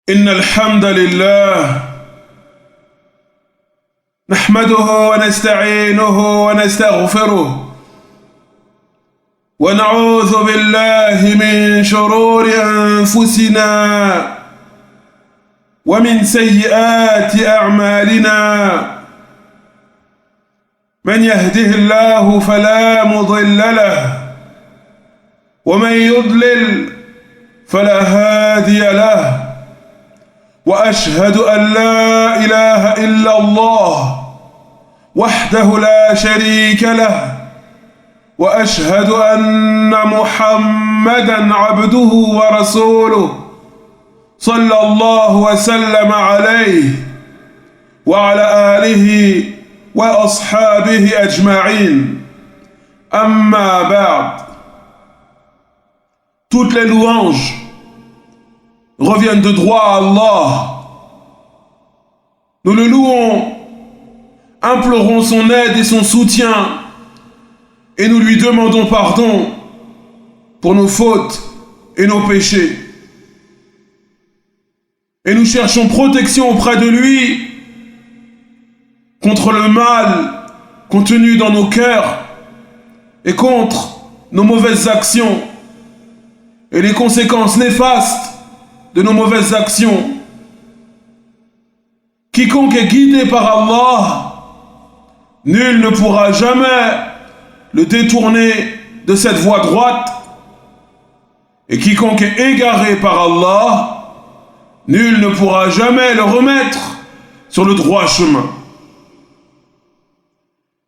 إن الحمد لله نحمده ونستعينه ونستغفره ونعوذ بالله من شرور أنفسنا ومن سيئات أعمالنا من يهده الله فلا مضل له ومن يضلل فلا هادي له وأشهد أن لا إله إلا الله وحده لا شريك له وأشهد أن محمدًا عبده ورسوله صلى الله وسلم عليه وعلى آله وأصحابه أجمعين أما بعد. Toutes les louanges reviennent de droit à Allah. Nous le louons, implorons son aide et son soutien, et nous lui demandons pardon pour nos fautes et nos péchés. Et nous cherchons protection auprès de lui contre le mal contenu dans nos cœurs et contre nos mauvaises actions et les conséquences néfastes de nos mauvaises actions. Quiconque est guidé par Allah, nul ne pourra jamais le détourner de cette voie droite, et quiconque est égaré par Allah, nul ne pourra jamais le remettre sur le droit chemin.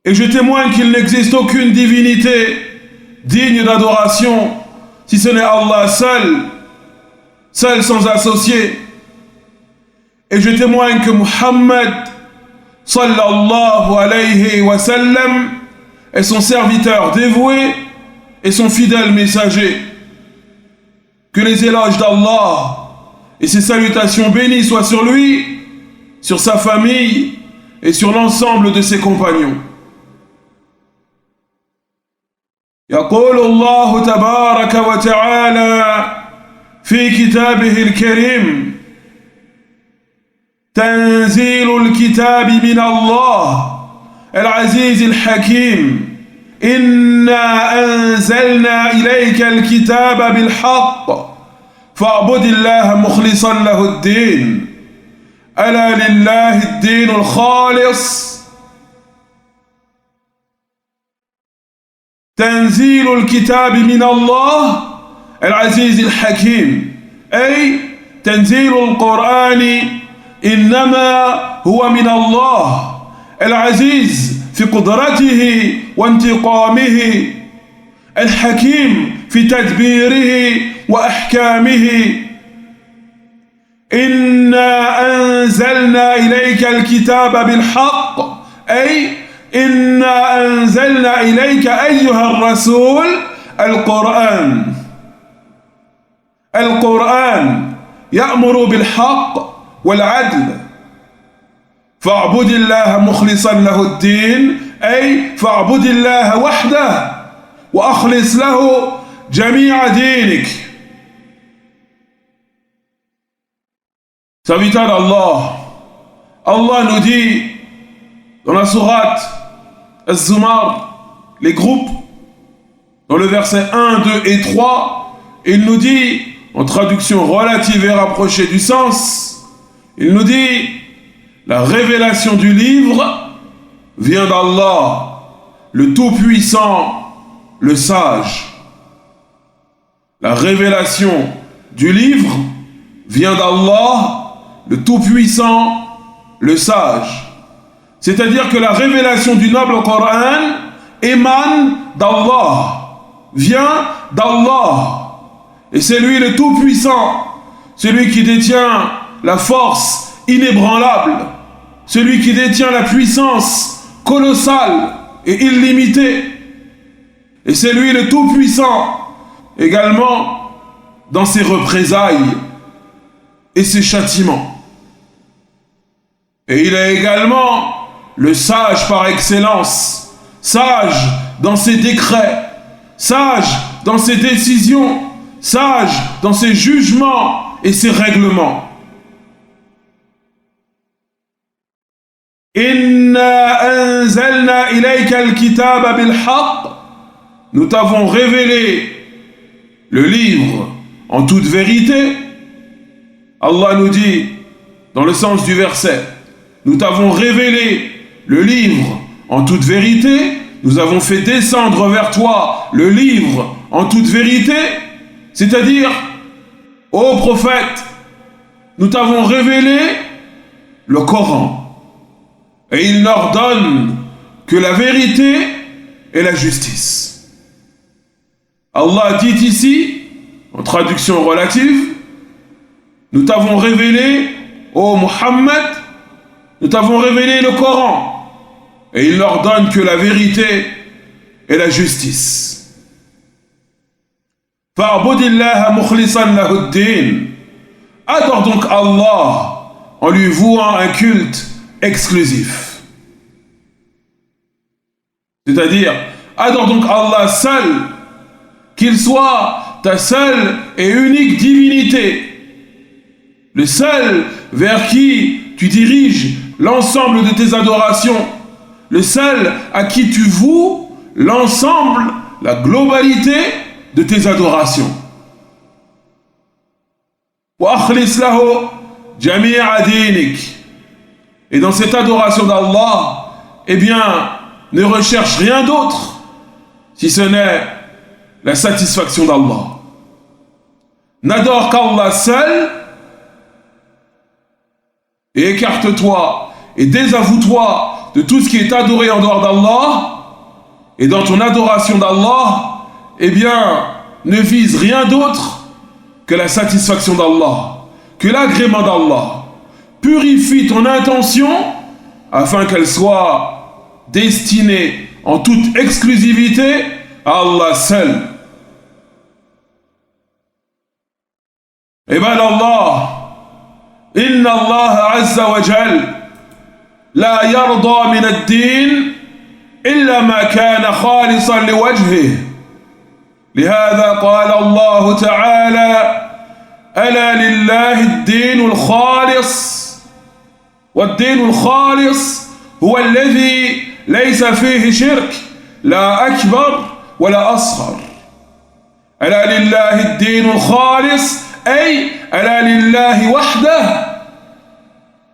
Et je témoigne qu'il n'existe aucune divinité digne d'adoration si ce n'est Allah seul sans associé. Et je témoigne que Muhammad sallallahu alayhi wa sallam est son serviteur dévoué et son fidèle messager. Que les éloges d'Allah et ses salutations bénies soient sur lui, sur sa famille et sur l'ensemble de ses compagnons. يقول الله تبارك وتعالى في كتابه الكريم: تنزيل الكتاب من الله العزيز الحكيم إنا أنزلنا إليك الكتاب بالحق فاعبد الله مخلصا له الدين ألا لله الدين الخالص. تنزيل الكتاب من الله العزيز الحكيم، أي تنزيل القرآن إنما هو من الله العزيز في قدرته وانتقامه، الحكيم في تدبيره وأحكامه. إنا أنزلنا إليك الكتاب بالحق، أي إنا أنزلنا إليك أيها الرسول القرآن. القرآن يأمر بالحق والعدل، فاعبد الله مخلصا له الدين، أي فاعبد الله وحده وأخلص له جميع دينك. Serviteur d'Allah, Allah nous dit dans la sourate Az-Zumar, les groupes, dans le verset 1, 2 et 3, il nous dit, en traduction relative et rapprochée du sens, il nous dit: la révélation du livre vient d'Allah, le Tout-Puissant, le Sage. La révélation du livre vient d'Allah, le Tout-Puissant, le Sage. C'est-à-dire que la révélation du noble Coran émane d'Allah, vient d'Allah. Et c'est lui le Tout-Puissant, celui qui détient la force inébranlable, celui qui détient la puissance colossale et illimitée. Et c'est lui le Tout-Puissant, également dans ses représailles et ses châtiments. Et il est également le sage par excellence, sage dans ses décrets, sage dans ses décisions, sage dans ses jugements et ses règlements. Inna anzalna ilayka al-kitaba bil-haqq. Nous t'avons révélé le livre en toute vérité. Allah nous dit, dans le sens du verset, nous t'avons révélé le livre en toute vérité, nous avons fait descendre vers toi le livre en toute vérité, c'est-à-dire, ô prophète, nous t'avons révélé le Coran, et il n'ordonne que la vérité et la justice. Allah dit ici, en traduction relative, nous t'avons révélé, ô Muhammad, nous t'avons révélé le Coran, et il n'ordonne que la vérité et la justice. Fa'budillaha mukhlisan lahuddin. Adore donc Allah en lui vouant un culte exclusif. C'est-à-dire, adore donc Allah seul, qu'il soit ta seule et unique divinité, le seul vers qui tu diriges l'ensemble de tes adorations, le seul à qui tu voues l'ensemble, la globalité de tes adorations. Et dans cette adoration d'Allah, eh bien, ne recherche rien d'autre, si ce n'est la satisfaction d'Allah. N'adore qu'Allah seul, et écarte-toi et désavoue-toi de tout ce qui est adoré en dehors d'Allah, et dans ton adoration d'Allah, eh bien, ne vise rien d'autre que la satisfaction d'Allah, que l'agrément d'Allah. Purifie ton intention afin qu'elle soit destinée en toute exclusivité à Allah seul. عباد الله إن الله عز وجل لا يرضى من الدين إلا ما كان خالصا لوجهه لهذا قال الله تعالى ألا لله الدين الخالص والدين الخالص هو الذي ليس فيه شرك لا أكبر ولا أصغر ألا لله الدين الخالص أي ألا لله وحده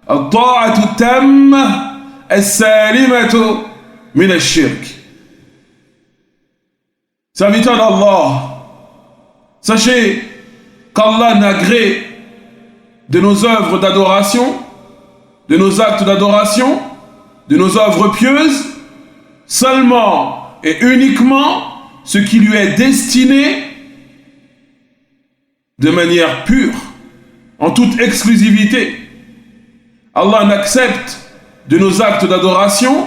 الطاعة التامة السالمة من الشرك. Serviteurs d'Allah, sachez qu'Allah n'agrée de nos œuvres d'adoration, de nos actes d'adoration, de nos œuvres pieuses, seulement et uniquement ce qui lui est destiné de manière pure, en toute exclusivité. Allah n'accepte de nos actes d'adoration,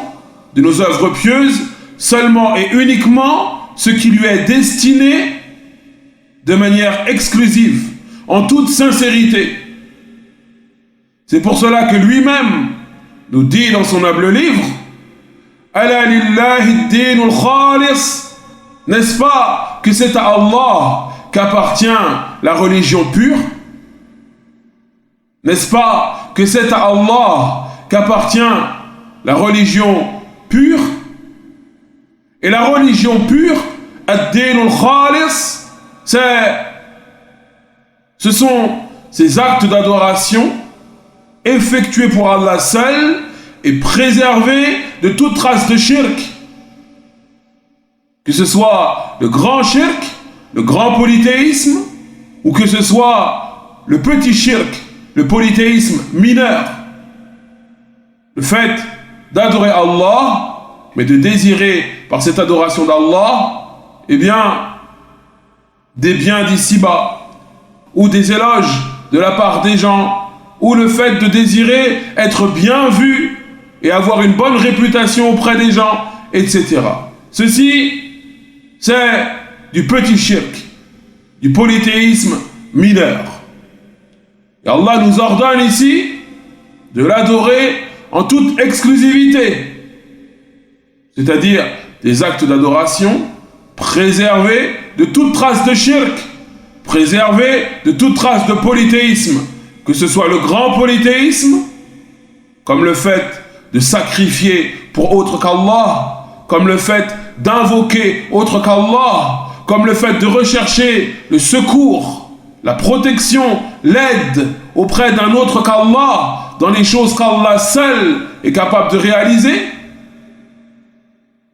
de nos œuvres pieuses, seulement et uniquement ce qui lui est destiné de manière exclusive, en toute sincérité. C'est pour cela que lui-même nous dit dans son noble livre, Ala lillahi ad-dinul khalis, n'est-ce pas que c'est à Allah qu'appartient la religion pure? N'est-ce pas que c'est à Allah qu'appartient la religion pure? Et la religion pure, ad-dinul khalis, ce sont ces actes d'adoration effectués pour Allah seul et préservés de toute trace de shirk. Que ce soit le grand shirk, le grand polythéisme, ou que ce soit le petit shirk, le polythéisme mineur. Le fait d'adorer Allah, mais de désirer par cette adoration d'Allah, eh bien, des biens d'ici-bas, ou des éloges de la part des gens, ou le fait de désirer être bien vu et avoir une bonne réputation auprès des gens, etc. Ceci, c'est du petit shirk, du polythéisme mineur. Et Allah nous ordonne ici de l'adorer en toute exclusivité, c'est-à-dire des actes d'adoration préservés de toute trace de shirk, préservés de toute trace de polythéisme, que ce soit le grand polythéisme, comme le fait de sacrifier pour autre qu'Allah, comme le fait d'invoquer autre qu'Allah, comme le fait de rechercher le secours, la protection, l'aide auprès d'un autre qu'Allah, dans les choses qu'Allah seul est capable de réaliser,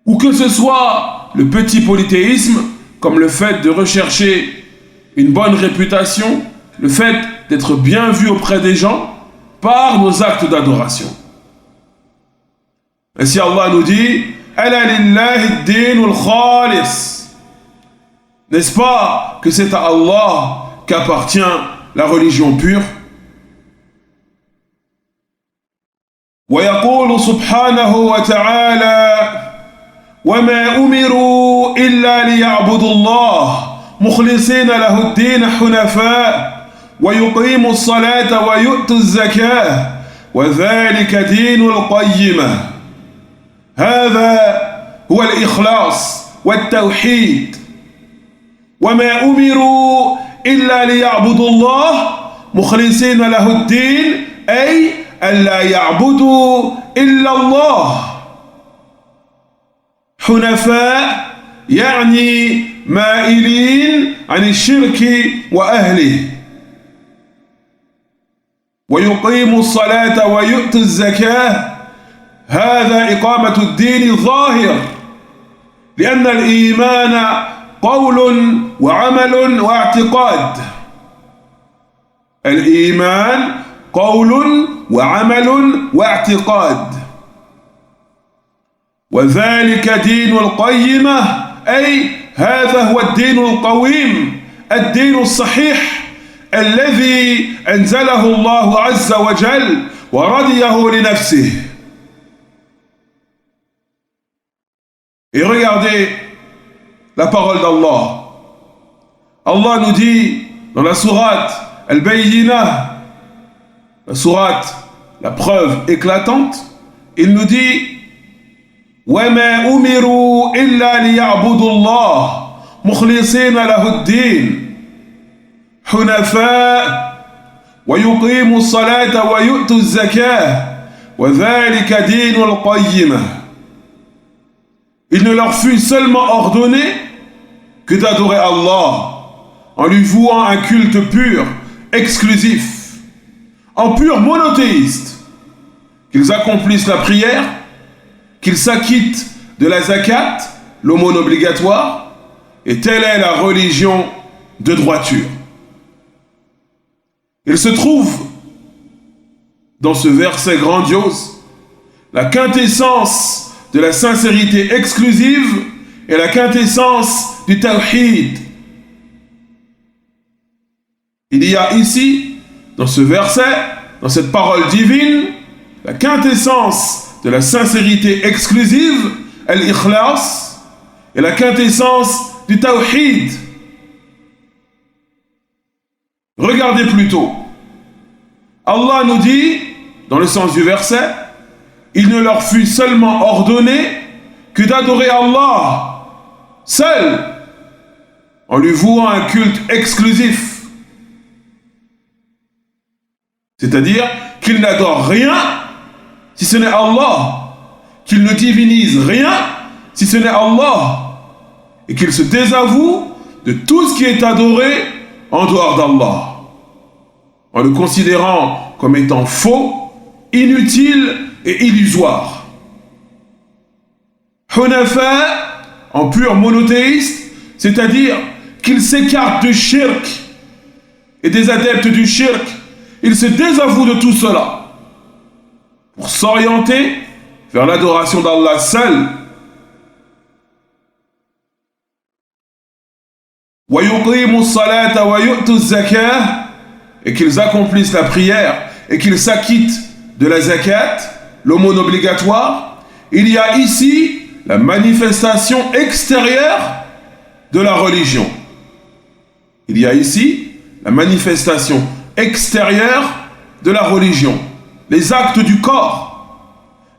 ou que ce soit le petit polythéisme, comme le fait de rechercher une bonne réputation, le fait d'être bien vu auprès des gens par nos actes d'adoration. Ainsi Allah nous dit « Ala lillahi ad-dinul khalis » N'est-ce pas que c'est à Allah qu'appartient la religion pure? ويقول سبحانه وتعالى وما أمروا إلا ليعبدوا الله مخلصين له الدين حنفاء ويقيموا الصلاة ويؤتوا الزكاة وذلك دين القيمة هذا هو الإخلاص والتوحيد وما أمروا إلا ليعبدوا الله مخلصين له الدين أي ألا يعبدوا إلا الله حنفاء يعني مائلين عن الشرك وأهله ويقيموا الصلاة ويؤتوا الزكاة هذا إقامة الدين الظاهر لأن الإيمان قول وعمل واعتقاد الإيمان قول وعمل واعتقاد وذلك دين القيمة أي هذا هو الدين القويم الدين الصحيح الذي أنزله الله عز وجل ورضيه لنفسه. Et regardez la parole d'Allah. Allah nous dit dans la sourate Al-Bayyinah, la sourate, la preuve éclatante, il nous dit وَمَا أُمِرُوا إِلَّا لِيَعْبُدُوا اللَّهَ مُخْلِصِينَ لَهُ الدِّينَ حُنَفَاءَ وَيُقِيمُوا الصَّلَاةَ وَيُؤْتُوا الزَّكَاةَ وَذَلِكَ دِينُ الْقَيِّمَةِ. Il ne leur fut seulement ordonné que d'adorer Allah en lui vouant un culte pur, exclusif, en pur monothéiste, qu'ils accomplissent la prière, qu'ils s'acquittent de la zakat, l'aumône obligatoire, et telle est la religion de droiture. Il se trouve dans ce verset grandiose la quintessence de la sincérité exclusive et la quintessence du tawhid. Il y a ici, dans ce verset, dans cette parole divine, la quintessence de la sincérité exclusive, al-ikhlas, et la quintessence du tawhid. Regardez plutôt. Allah nous dit, dans le sens du verset, il ne leur fut seulement ordonné que d'adorer Allah seul, en lui vouant un culte exclusif. C'est-à-dire qu'il n'adore rien si ce n'est Allah, qu'il ne divinise rien si ce n'est Allah, et qu'il se désavoue de tout ce qui est adoré en dehors d'Allah, en le considérant comme étant faux, inutile et illusoire. Hunafa, en pur monothéiste, c'est-à-dire qu'il s'écarte du shirk et des adeptes du shirk, il se désavoue de tout cela pour s'orienter vers l'adoration d'Allah seul. Et qu'ils accomplissent la prière et qu'ils s'acquittent de la zakat, l'aumône obligatoire. Il y a ici la manifestation extérieure de la religion. Il y a ici la manifestation extérieure de la religion, les actes du corps.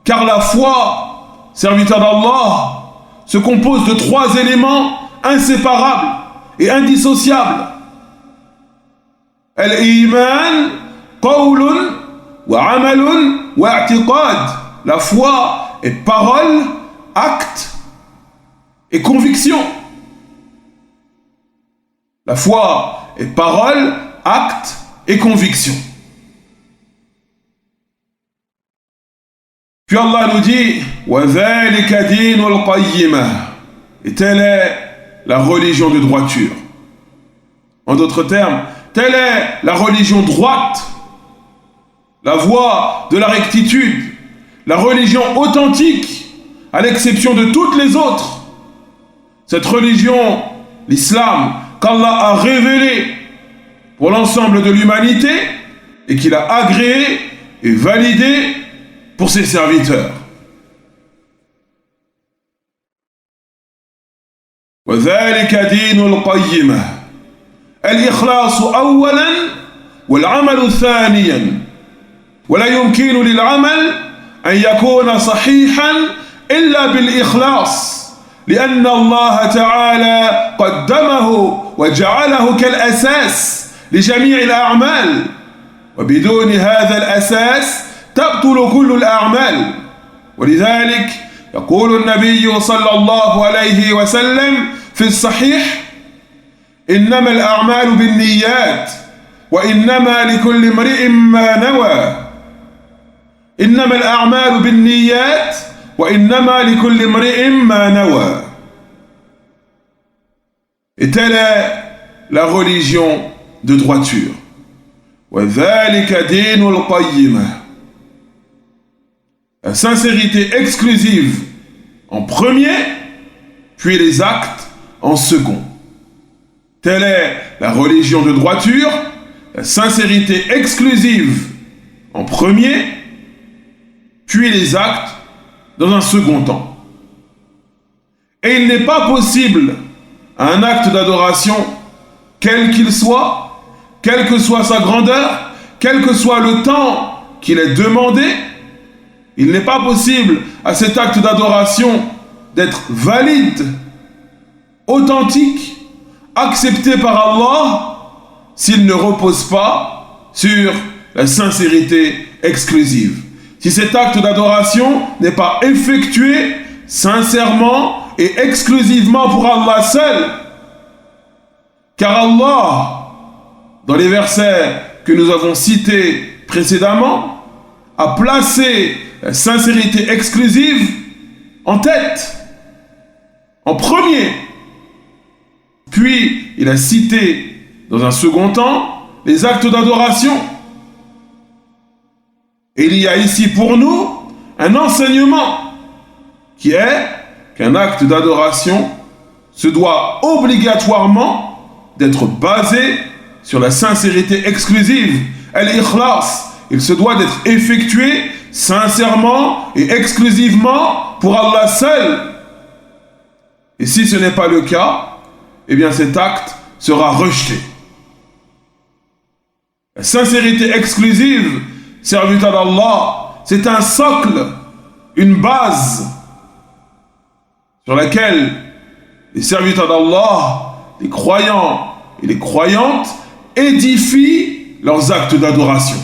Car la foi, serviteur d'Allah, se compose de 3 éléments inséparables et indissociables. Al-Iman, qawlun, wa amalun, wa i'tiqad. la foi est parole, acte et conviction. La foi est parole, acte et conviction. Puis Allah nous dit وَذَلِكَ دِينُ الْقَيِّمَةِ, et telle est la religion de droiture. En d'autres termes, telle est la religion droite, la voie de la rectitude, la religion authentique, à l'exception de toutes les autres. Cette religion, l'islam, qu'Allah a révélée pour l'ensemble de l'humanité et qu'il a agréé et validé pour ses serviteurs. وذلك دين القيمة الإخلاص أولا والعمل ثانيا ولا يمكن للعمل أن يكون صحيحا إلا بالإخلاص لأن الله تعالى قدمه وجعله كالأساس لجميع الأعمال وبدون هذا الأساس تبطل كل الأعمال ولذلك يقول النبي صلى الله عليه وسلم في الصحيح إنما الأعمال بالنيات وإنما لكل امرئ ما نوى إنما الأعمال بالنيات وإنما لكل امرئ ما نوى. Et telle est la religion de droiture. وذلك دين القيمة, la sincérité exclusive en premier, puis les actes en second. Telle est la religion de droiture, la sincérité exclusive en premier, puis les actes dans un second temps. Et il n'est pas possible à un acte d'adoration, quel qu'il soit, quelle que soit sa grandeur, quel que soit le temps qu'il est demandé, il n'est pas possible à cet acte d'adoration d'être valide, authentique, accepté par Allah, s'il ne repose pas sur la sincérité exclusive. Si cet acte d'adoration n'est pas effectué sincèrement et exclusivement pour Allah seul, car Allah, dans les versets que nous avons cités précédemment, a placé la sincérité exclusive en tête, en premier. Puis, il a cité, dans un second temps, les actes d'adoration. Et il y a ici pour nous un enseignement qui est qu'un acte d'adoration se doit obligatoirement d'être basé sur la sincérité exclusive, al-ikhlas. Il se doit d'être effectué sincèrement et exclusivement pour Allah seul. Et si ce n'est pas le cas, eh bien cet acte sera rejeté. La sincérité exclusive, serviteur d'Allah, c'est un socle, une base sur laquelle les serviteurs d'Allah, les croyants et les croyantes édifient leurs actes d'adoration.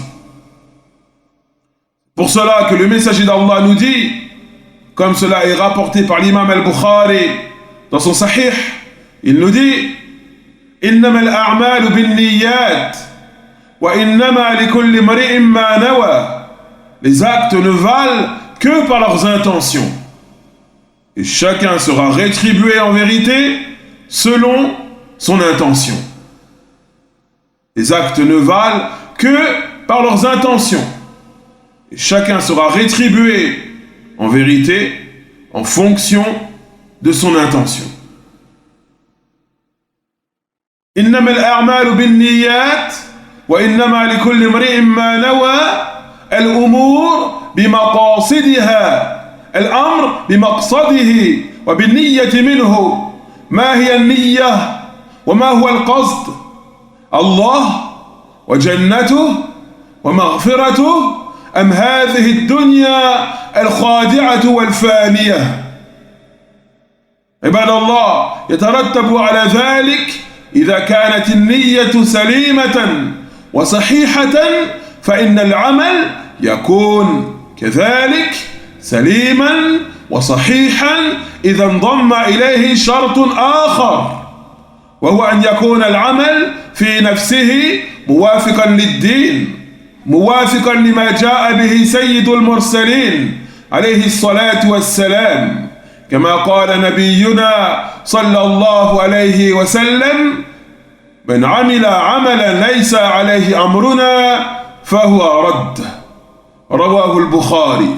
Pour cela que le messager d'Allah nous dit, comme cela est rapporté par l'imam al-Bukhari dans son Sahih, il nous dit إنما الأعمال بالنيات وإنما لكل امرئ ما نوى. Les actes ne valent que par leurs intentions. Et chacun sera rétribué en vérité selon son intention. Les actes ne valent que par leurs intentions. Et chacun sera rétribué en vérité en fonction de son intention. إنما الأعمال بالنيات وإنما لكل امرئ ما نوى. الأمور بمقاصدها، الأمر بمقصده وبالنية منه. ما هي النية وما هو القصد؟ الله وجنته ومغفرته أم هذه الدنيا الخادعة والفانية؟ عباد الله، يترتب على ذلك إذا كانت النية سليمة وصحيحة فإن العمل يكون كذلك سليما وصحيحا إذا انضم إليه شرط آخر وهو أن يكون العمل في نفسه موافقا للدين موافقا لما جاء به سيد المرسلين عليه الصلاة والسلام كما قال نبينا صلى الله عليه وسلم من عمل عملا ليس عليه أمرنا فهو رد رواه البخاري.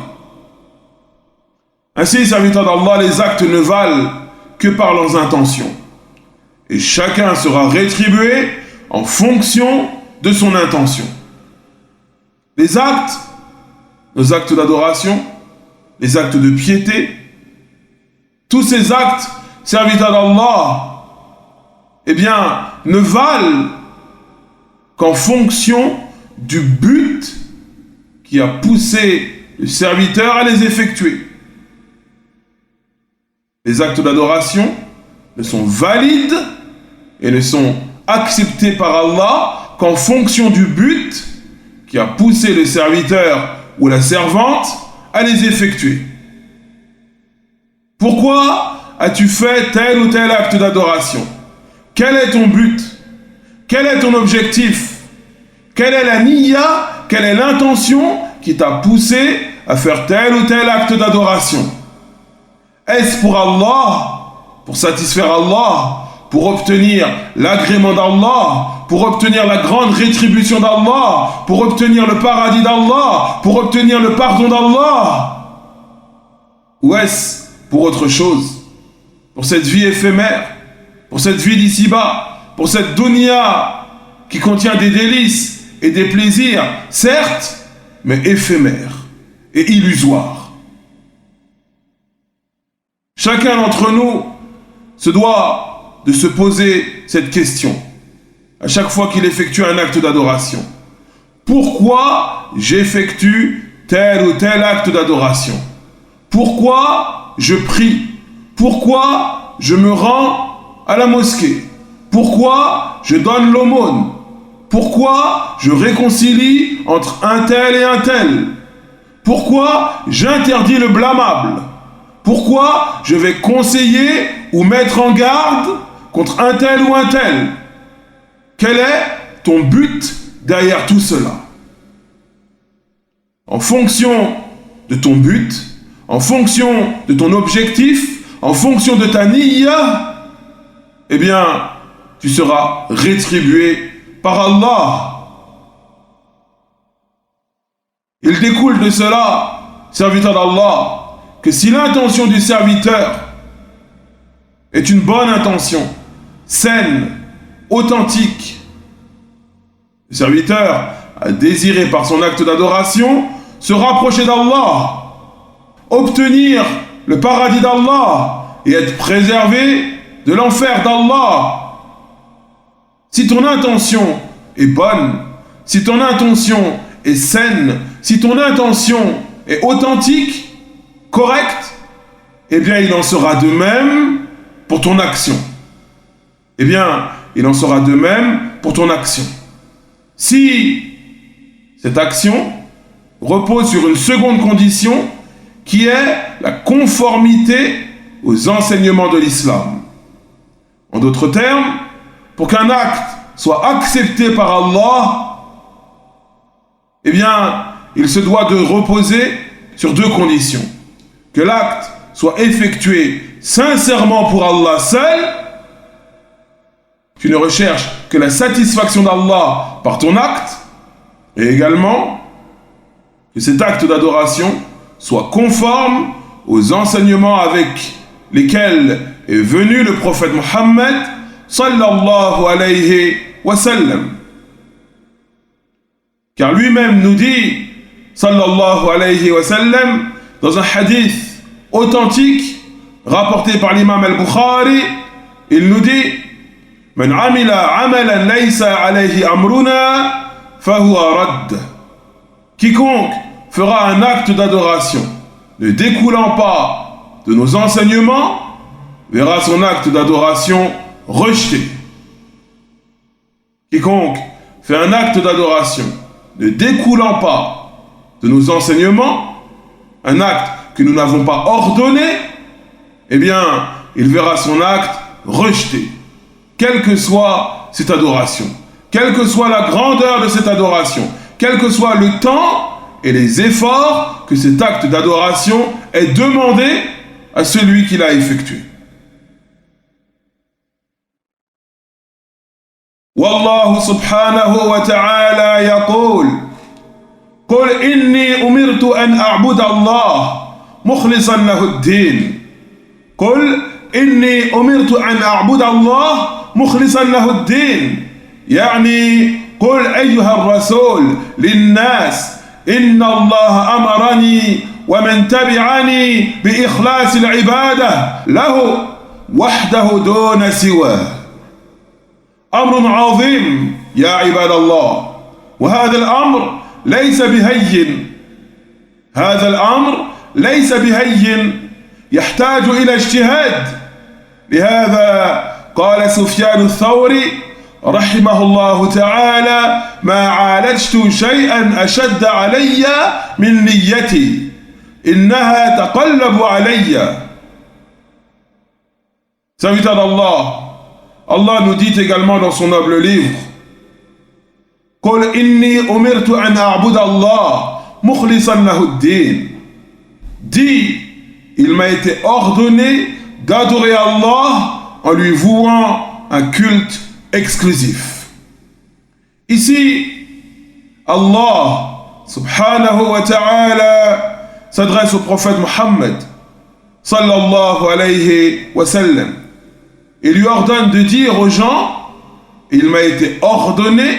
Ainsi, serviteurs d'Allah, les actes ne valent que par leurs intentions. Et chacun sera rétribué en fonction de son intention. Les actes, nos actes d'adoration, les actes de piété, tous ces actes, serviteurs d'Allah, eh bien, ne valent qu'en fonction du but qui a poussé le serviteur à les effectuer. Les actes d'adoration ne sont valides et ne sont acceptés par Allah qu'en fonction du but qui a poussé le serviteur ou la servante à les effectuer. Pourquoi as-tu fait tel ou tel acte d'adoration? Quel est ton but? Quel est ton objectif? Quelle est la niya? Quelle est l'intention qui t'a poussé à faire tel ou tel acte d'adoration? Est-ce pour Allah, pour satisfaire Allah, pour obtenir l'agrément d'Allah, pour obtenir la grande rétribution d'Allah, pour obtenir le paradis d'Allah, pour obtenir le pardon d'Allah? Ou est-ce pour autre chose? Pour cette vie éphémère, pour cette vie d'ici-bas, pour cette dunya qui contient des délices et des plaisirs, certes, mais éphémères et illusoires. Chacun d'entre nous se doit de se poser cette question à chaque fois qu'il effectue un acte d'adoration. Pourquoi j'effectue tel ou tel acte d'adoration? Pourquoi je prie? Pourquoi je me rends à la mosquée? Pourquoi je donne l'aumône? Pourquoi je réconcilie entre un tel et un tel? Pourquoi j'interdis le blâmable? Pourquoi je vais conseiller ou mettre en garde contre un tel ou un tel? Quel est ton but derrière tout cela? En fonction de ton but, en fonction de ton objectif, en fonction de ta niya, eh bien, tu seras rétribué par Allah. Il découle de cela, serviteur d'Allah, que si l'intention du serviteur est une bonne intention, saine, authentique, le serviteur a désiré par son acte d'adoration se rapprocher d'Allah, obtenir le paradis d'Allah et être préservé de l'enfer d'Allah. Si ton intention est bonne, si ton intention est saine, si ton intention est authentique, correcte, eh bien il en sera de même pour ton action. Eh bien, il en sera de même pour ton action. Si cette action repose sur une seconde condition qui est la conformité aux enseignements de l'islam. En d'autres termes, pour qu'un acte soit accepté par Allah, eh bien, il se doit de reposer sur deux conditions. Que l'acte soit effectué sincèrement pour Allah seul, tu ne recherches que la satisfaction d'Allah par ton acte, et également que cet acte d'adoration soit conforme aux enseignements avec lesquels est venu le prophète Mohammed sallallahu alayhi wa sallam. Car lui-même nous dit, sallallahu alayhi wa sallam, dans un hadith authentique rapporté par l'imam al-Bukhari, il nous dit: Man amila amalan laysa alayhi amruna fahuwa radd. Quiconque fera un acte d'adoration ne découlant pas de nos enseignements verra son acte d'adoration rejeté. Quiconque fait un acte d'adoration ne découlant pas de nos enseignements, un acte que nous n'avons pas ordonné, eh bien, il verra son acte rejeté, quelle que soit cette adoration, quelle que soit la grandeur de cette adoration, quel que soit le temps et les efforts que cet acte d'adoration est demandé à celui qui l'a effectué. Wallahu subhanahu wa ta'ala yaqul قل إني أمرت أن أعبد الله مخلصا له الدين قل إني أمرت أن أعبد الله مخلصا له الدين يعني قل أيها الرسول للناس إن الله أمرني ومن تبعني بإخلاص العبادة له وحده دون سواه أمر عظيم يا عباد الله وهذا الأمر ليس بهين هذا الأمر ليس بهين يحتاج إلى اجتهاد لهذا قال سفيان الثوري رحمه الله تعالى ما عالجت شيئا أشد علي من نيتي إنها تقلب علي. Serviteur d'Allah, Allah nous dit également dans son noble livre قل إني أمرت أن أعبد الله مخلصا له الدين. Dis, il m'a été ordonné d'adorer Allah en lui vouant un culte exclusif. Ici, Allah subhanahu wa ta'ala s'adresse au prophète Mohammed sallallahu alayhi wa sallam et lui ordonne de dire aux gens, il m'a été ordonné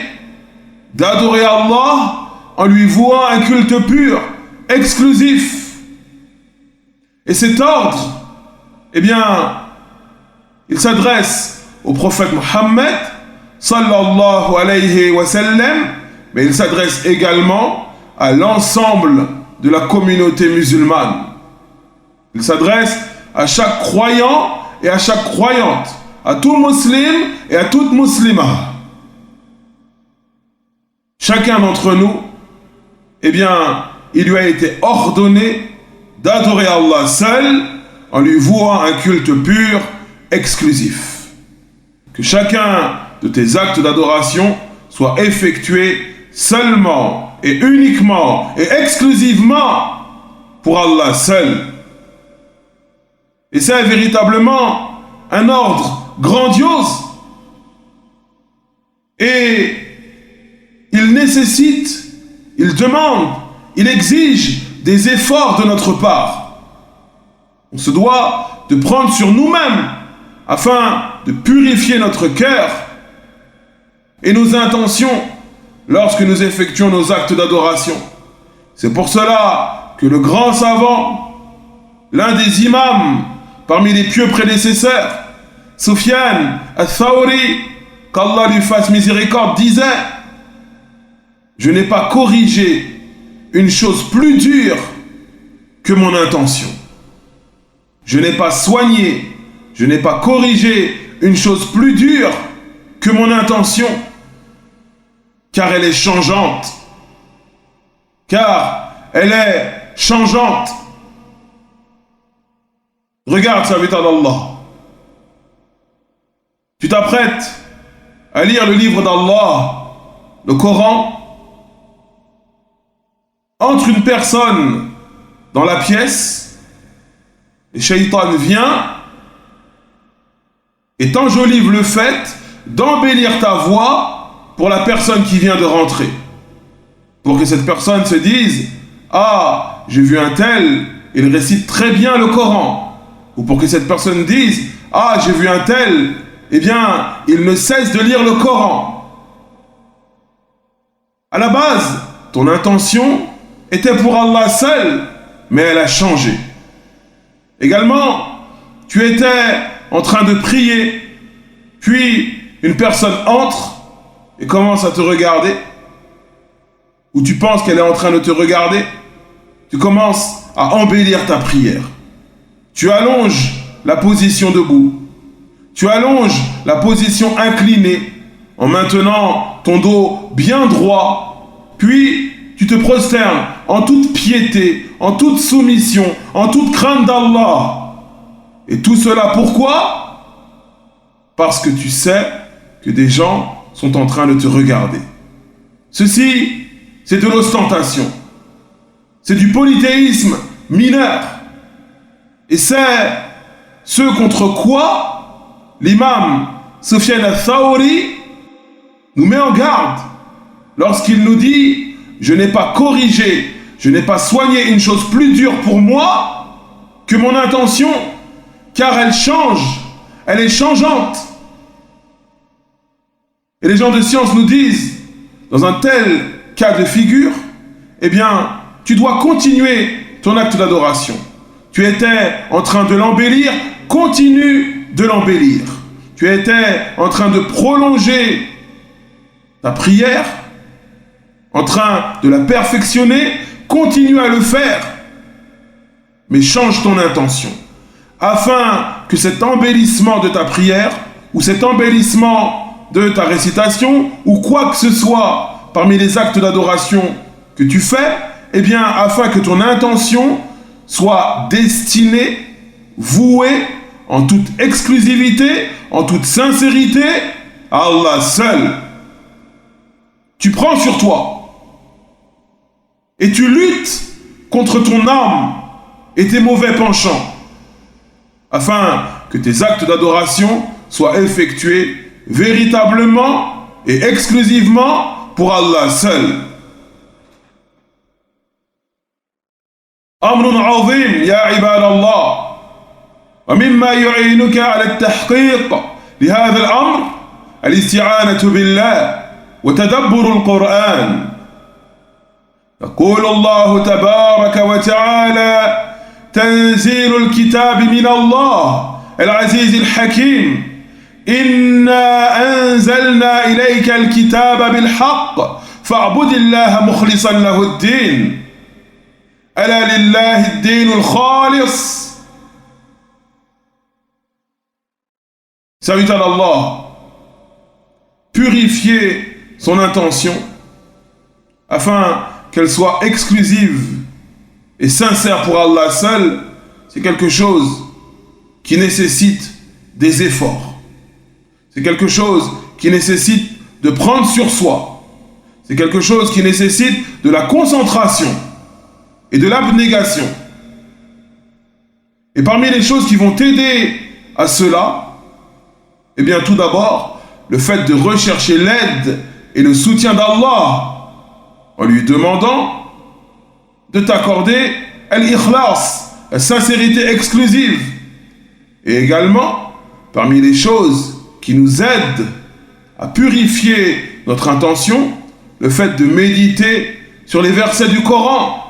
d'adorer Allah en lui vouant un culte pur, exclusif. Et cet ordre, eh bien, il s'adresse au prophète Mohammed sallallahu alayhi wa sallam, mais il s'adresse également à l'ensemble de la communauté musulmane. Il s'adresse à chaque croyant et à chaque croyante, à tout musulman et à toute musulmane. Chacun d'entre nous, eh bien, il lui a été ordonné d'adorer Allah seul en lui vouant un culte pur, exclusif. Que chacun de tes actes d'adoration soit effectué seulement et uniquement et exclusivement pour Allah seul. Et c'est véritablement un ordre grandiose et il nécessite, il demande, il exige des efforts de notre part. On se doit de prendre sur nous-mêmes afin de purifier notre cœur et nos intentions lorsque nous effectuons nos actes d'adoration. C'est pour cela que le grand savant, l'un des imams parmi les pieux prédécesseurs, Sufyan al-Thawri, qu'Allah lui fasse miséricorde, disait « Je n'ai pas corrigé une chose plus dure que mon intention. Je n'ai pas soigné, je n'ai pas corrigé une chose plus dure que mon intention, car elle est changeante. Car elle est changeante. » Regarde, serviteur d'Allah. Tu t'apprêtes à lire le livre d'Allah, le Coran. Entre une personne dans la pièce, le shaitan vient et t'enjolive le fait d'embellir ta voix pour la personne qui vient de rentrer. Pour que cette personne se dise « Ah, j'ai vu un tel, il récite très bien le Coran. » Ou pour que cette personne dise « Ah, j'ai vu un tel, eh bien, il ne cesse de lire le Coran. » À la base, ton intention était pour Allah seul, mais elle a changé. Également, tu étais en train de prier, puis une personne entre et commence à te regarder, ou tu penses qu'elle est en train de te regarder, tu commences à embellir ta prière. Tu allonges la position debout, tu allonges la position inclinée en maintenant ton dos bien droit, puis tu te prosternes en toute piété, en toute soumission, en toute crainte d'Allah. Et tout cela pourquoi? Parce que tu sais que des gens sont en train de te regarder. Ceci, c'est de l'ostentation. C'est du polythéisme mineur. Et c'est ce contre quoi l'imam Sufyan al-Thawri nous met en garde lorsqu'il nous dit « Je n'ai pas corrigé, je n'ai pas soigné une chose plus dure pour moi que mon intention, car elle change, elle est changeante. » Et les gens de science nous disent, dans un tel cas de figure, eh bien, tu dois continuer ton acte d'adoration. Tu étais en train de l'embellir, continue de l'embellir. Tu étais en train de prolonger ta prière, en train de la perfectionner, continue à le faire. Mais change ton intention, afin que cet embellissement de ta prière, ou cet embellissement de ta récitation, ou quoi que ce soit parmi les actes d'adoration que tu fais, eh bien, afin que ton intention soit destinée, vouée, en toute exclusivité, en toute sincérité, à Allah seul. Tu prends sur toi et tu luttes contre ton âme et tes mauvais penchants, afin que tes actes d'adoration soient effectués véritablement et exclusivement pour Allah seul. أمر عظيم يا عباد الله، ومما يعينك على التحقيق لهذا الأمر الاستعانة بالله وتدبر القرآن. يقول الله تبارك وتعالى: تنزيل الكتاب من الله العزيز الحكيم، إنا أنزلنا إليك الكتاب بالحق فاعبد الله مخلصا له الدين ألا لله الدين الخالص. Serviteur d'Allah, purifier son intention afin qu'elle soit exclusive et sincère pour Allah seul, c'est quelque chose qui nécessite des efforts. C'est quelque chose qui nécessite de prendre sur soi. C'est quelque chose qui nécessite de la concentration et de l'abnégation. Et parmi les choses qui vont t'aider à cela, eh bien tout d'abord, le fait de rechercher l'aide et le soutien d'Allah en lui demandant de t'accorder al-ikhlas, la sincérité exclusive. Et également, parmi les choses qui nous aident à purifier notre intention, le fait de méditer sur les versets du Coran.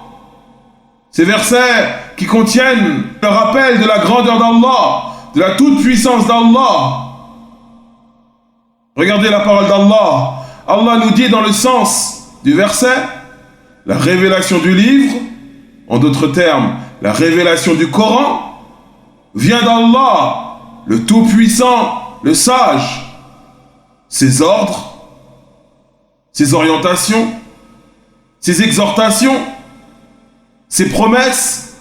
Ces versets qui contiennent le rappel de la grandeur d'Allah, de la toute-puissance d'Allah. Regardez la parole d'Allah. Allah nous dit dans le sens du verset, la révélation du livre, en d'autres termes, la révélation du Coran, vient d'Allah, le Tout-Puissant, le Sage. Ses ordres, ses orientations, ses exhortations, ses promesses,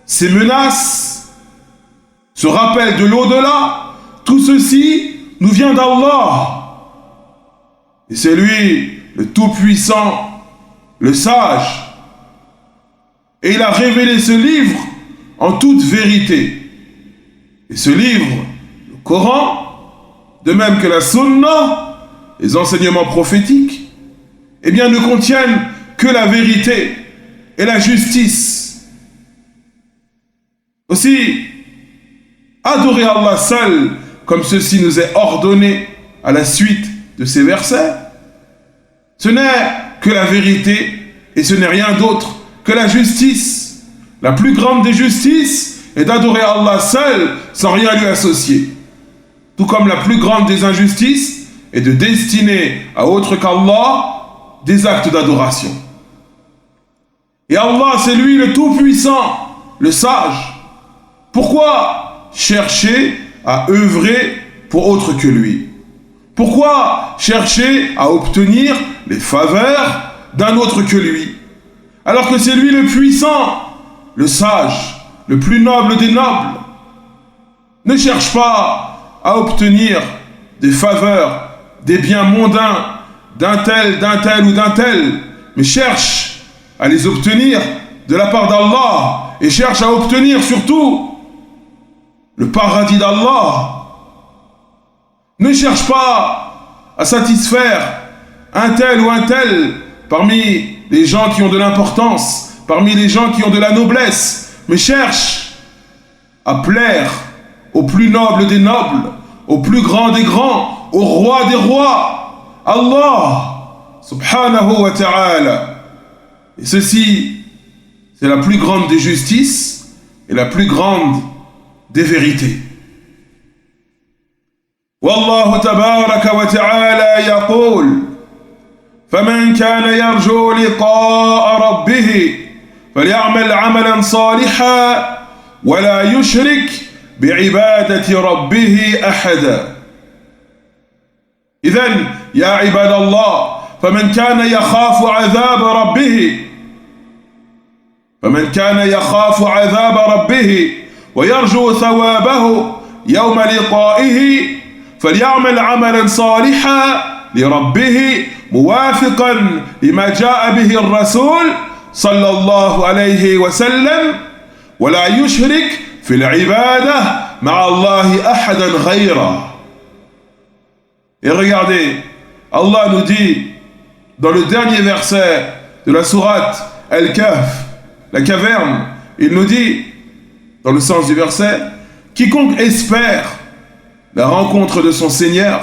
ses menaces, ce rappel de l'au-delà, tout ceci nous vient d'Allah. Et c'est lui, le Tout-Puissant, le Sage. Et il a révélé ce livre en toute vérité. Et ce livre, le Coran, de même que la Sunna, les enseignements prophétiques, eh bien ne contiennent que la vérité et la justice. Aussi, adorer Allah seul, comme ceci nous est ordonné à la suite de ces versets, ce n'est que la vérité et ce n'est rien d'autre que la justice. La plus grande des justices est d'adorer Allah seul sans rien lui associer. Tout comme la plus grande des injustices est de destiner à autre qu'Allah des actes d'adoration. Et Allah, c'est lui le Tout-Puissant, le Sage. Pourquoi chercher à œuvrer pour autre que lui? Pourquoi chercher à obtenir les faveurs d'un autre que lui? alors que c'est lui le puissant, le sage, le plus noble des nobles. Ne cherche pas à obtenir des faveurs, des biens mondains d'un tel ou d'un tel, mais cherche à les obtenir de la part d'Allah et cherche à obtenir surtout le paradis d'Allah. Ne cherche pas à satisfaire un tel ou un tel parmi les gens qui ont de l'importance, parmi les gens qui ont de la noblesse, mais cherche à plaire au plus noble des nobles, au plus grand des grands, au roi des rois, Allah subhanahu wa ta'ala. Et ceci, c'est la plus grande des justices et la plus grande des vérités. والله تبارك وتعالى يقول فمن كان يرجو لقاء ربه فليعمل عملا صالحا ولا يشرك بعبادة ربه أحدا. إذن يا عباد الله، فمن كان يخاف عذاب ربه ويرجو ثوابه يوم لقائه فليعمل عملا صالحا لربه موافقا لما جاء به الرسول صلى الله عليه وسلم ولا يشرك في العبادة مع الله أحدا غيره. Et regardez, Allah nous dit dans le dernier verset de la sourate Al-Kahf, la caverne, il nous dit dans le sens du verset: quiconque espère la rencontre de son Seigneur,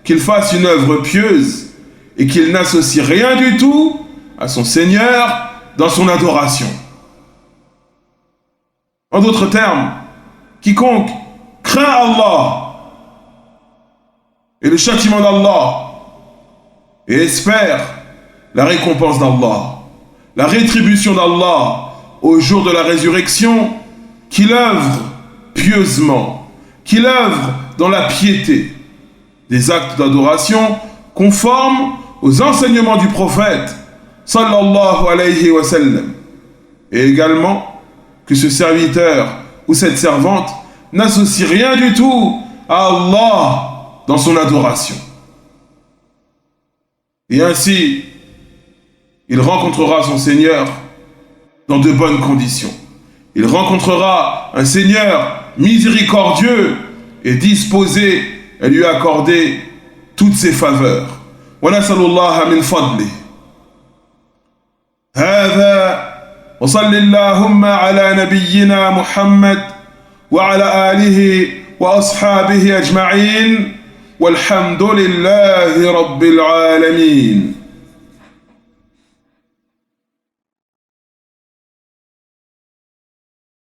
qu'il fasse une œuvre pieuse et qu'il n'associe rien du tout à son Seigneur dans son adoration. En d'autres termes, quiconque craint Allah et le châtiment d'Allah et espère la récompense d'Allah, la rétribution d'Allah au jour de la résurrection, qu'il œuvre pieusement, qu'il œuvre dans la piété, des actes d'adoration conformes aux enseignements du prophète sallallahu alayhi wa sallam, et également que ce serviteur ou cette servante n'associe rien du tout à Allah dans son adoration. Et ainsi, il rencontrera son Seigneur dans de bonnes conditions. Il rencontrera un Seigneur miséricordieux et disposé à lui accorder toutes ses faveurs. Wa nasallallahu min fadli. هذا وصل اللهم على نبينا محمد وعلى آله وأصحابه أجمعين والحمد لله رب العالمين.